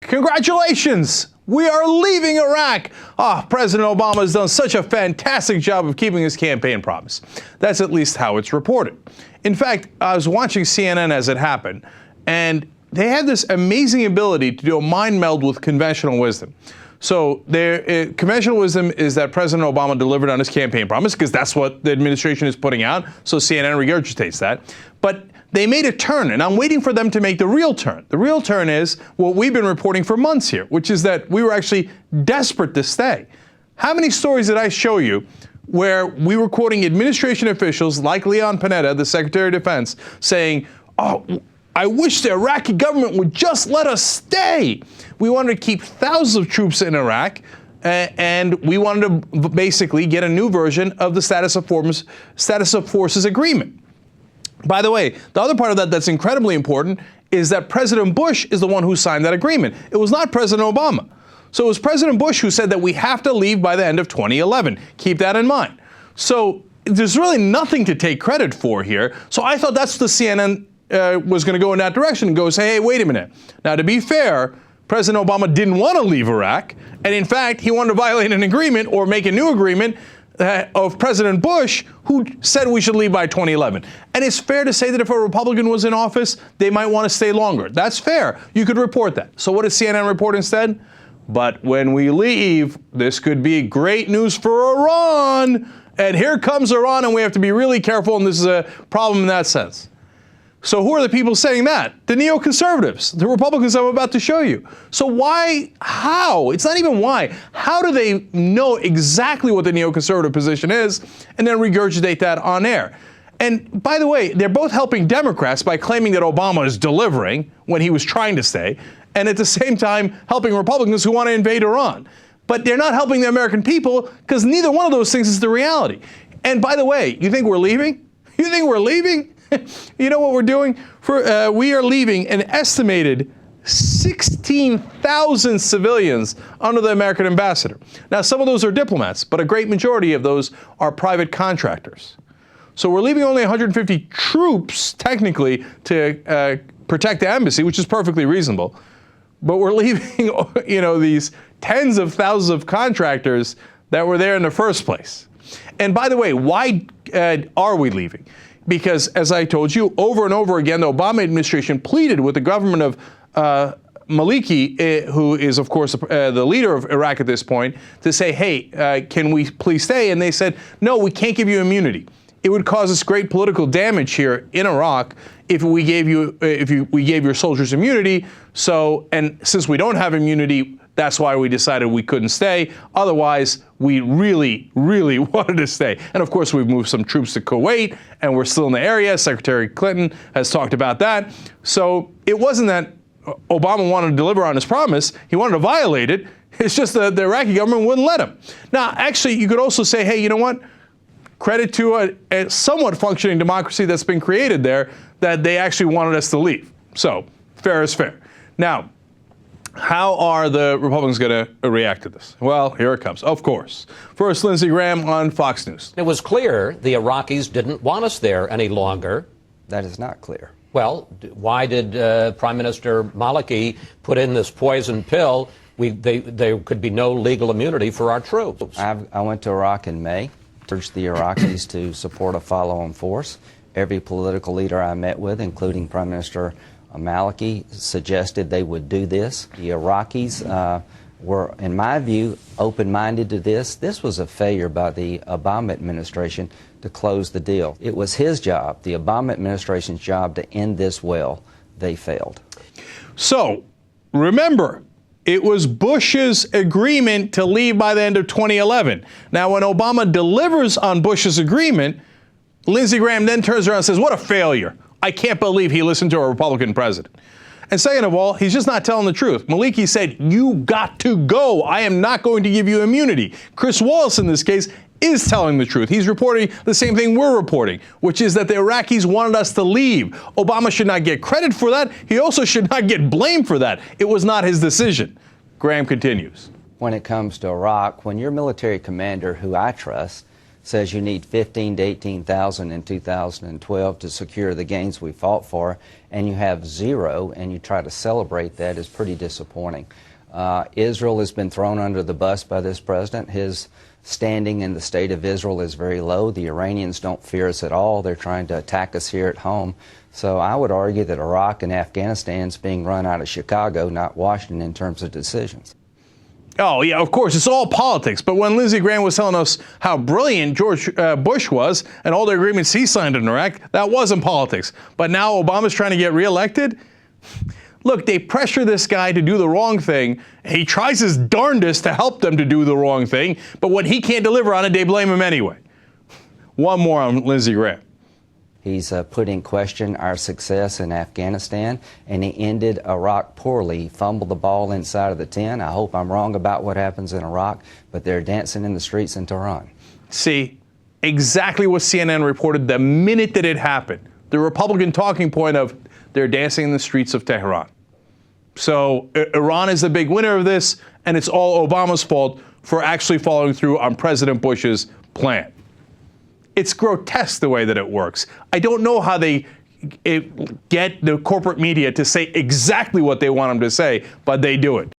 Congratulations! We are leaving Iraq. President Obama has done such a fantastic job of keeping his campaign promise. That's at least how it's reported. In fact, I was watching CNN as it happened, and they had this amazing ability to do a mind meld with conventional wisdom. So conventional wisdom is that President Obama delivered on his campaign promise, because that's what the administration is putting out, so CNN regurgitates that. But they made a turn, and I'm waiting for them to make the real turn. The real turn is what we've been reporting for months here, which is that we were actually desperate to stay. How many stories did I show you where we were quoting administration officials like Leon Panetta, the Secretary of Defense, saying, I wish the Iraqi government would just let us stay. We wanted to keep thousands of troops in Iraq, and we wanted to basically get a new version of the Status of Forces Agreement. By the way, the other part of that that's incredibly important is that President Bush is the one who signed that agreement. It was not President Obama. So it was President Bush who said that we have to leave by the end of 2011. Keep that in mind. So there's really nothing to take credit for here. So I thought that's the CNN was going to go in that direction and go say, hey, wait a minute. Now, to be fair, President Obama didn't want to leave Iraq. And in fact, he wanted to violate an agreement or make a new agreement of President Bush, who said we should leave by 2011. And it's fair to say that if a Republican was in office, they might want to stay longer. That's fair. You could report that. So what does CNN report instead? But when we leave, this could be great news for Iran. And here comes Iran, and we have to be really careful, and this is a problem in that sense. So who are the people saying that? The neoconservatives, the Republicans I'm about to show you. So why, how? It's not even why. How do they know exactly what the neoconservative position is and then regurgitate that on air? And by the way, they're both helping Democrats by claiming that Obama is delivering when he was trying to stay, and at the same time helping Republicans who want to invade Iran. But they're not helping the American people because neither one of those things is the reality. And by the way, you think we're leaving? You think we're leaving? You know what we're doing? We are leaving an estimated 16,000 civilians under the American ambassador. Now, some of those are diplomats, but a great majority of those are private contractors. So we're leaving only 150 troops, technically, to protect the embassy, which is perfectly reasonable. But we're leaving, these tens of thousands of contractors that were there in the first place. And by the way, why are we leaving? Because, as I told you, over and over again, the Obama administration pleaded with the government of Maliki, who is, of course, the leader of Iraq at this point, to say, hey, can we please stay? And they said, no, we can't give you immunity. It would cause us great political damage here in Iraq if we gave your soldiers immunity. So, and since we don't have immunity, that's why we decided we couldn't stay. Otherwise, we really, really wanted to stay. And of course, we've moved some troops to Kuwait, and we're still in the area. Secretary Clinton has talked about that. So it wasn't that Obama wanted to deliver on his promise. He wanted to violate it. It's just that the Iraqi government wouldn't let him. Now, actually, you could also say, hey, you know what? Credit to a somewhat functioning democracy that's been created there, that they actually wanted us to leave. So fair is fair. Now, how are the Republicans going to react to this? Well, here it comes. Of course. First, Lindsey Graham on Fox News. It was clear the Iraqis didn't want us there any longer. That is not clear. Well, why did Prime Minister Maliki put in this poison pill? There could be no legal immunity for our troops. I went to Iraq in May, urged the Iraqis to support a follow-on force. Every political leader I met with, including Prime Minister Maliki, suggested they would do this. The Iraqis were, in my view, open-minded to this. This was a failure by the Obama administration to close the deal. It was his job, the Obama administration's job, to end this well. They failed. So, remember, it was Bush's agreement to leave by the end of 2011. Now, when Obama delivers on Bush's agreement, Lindsey Graham then turns around and says, what a failure. I can't believe he listened to a Republican president. And second of all, he's just not telling the truth. Maliki said, you got to go. I am not going to give you immunity. Chris Wallace, in this case, is telling the truth. He's reporting the same thing we're reporting, which is that the Iraqis wanted us to leave. Obama should not get credit for that. He also should not get blamed for that. It was not his decision. Graham continues. When it comes to Iraq, when your military commander, who I trust, says you need 15 to 18,000 in 2012 to secure the gains we fought for, and you have zero, and you try to celebrate that is pretty disappointing. Israel has been thrown under the bus by this president. His standing in the state of Israel is very low. The Iranians don't fear us at all. They're trying to attack us here at home. So I would argue that Iraq and Afghanistan is being run out of Chicago, not Washington, in terms of decisions. Oh, yeah, of course, it's all politics. But when Lindsey Graham was telling us how brilliant George Bush was and all the agreements he signed in Iraq, that wasn't politics. But now Obama's trying to get reelected? Look, they pressure this guy to do the wrong thing. He tries his darndest to help them to do the wrong thing. But when he can't deliver on it, they blame him anyway. One more on Lindsey Graham. He's put in question our success in Afghanistan, and he ended Iraq poorly. He fumbled the ball inside of the 10. I hope I'm wrong about what happens in Iraq, but they're dancing in the streets in Tehran. See, exactly what CNN reported the minute that it happened. The Republican talking point of they're dancing in the streets of Tehran. So Iran is the big winner of this, and it's all Obama's fault for actually following through on President Bush's plan. It's grotesque the way that it works. I don't know how they get the corporate media to say exactly what they want them to say, but they do it.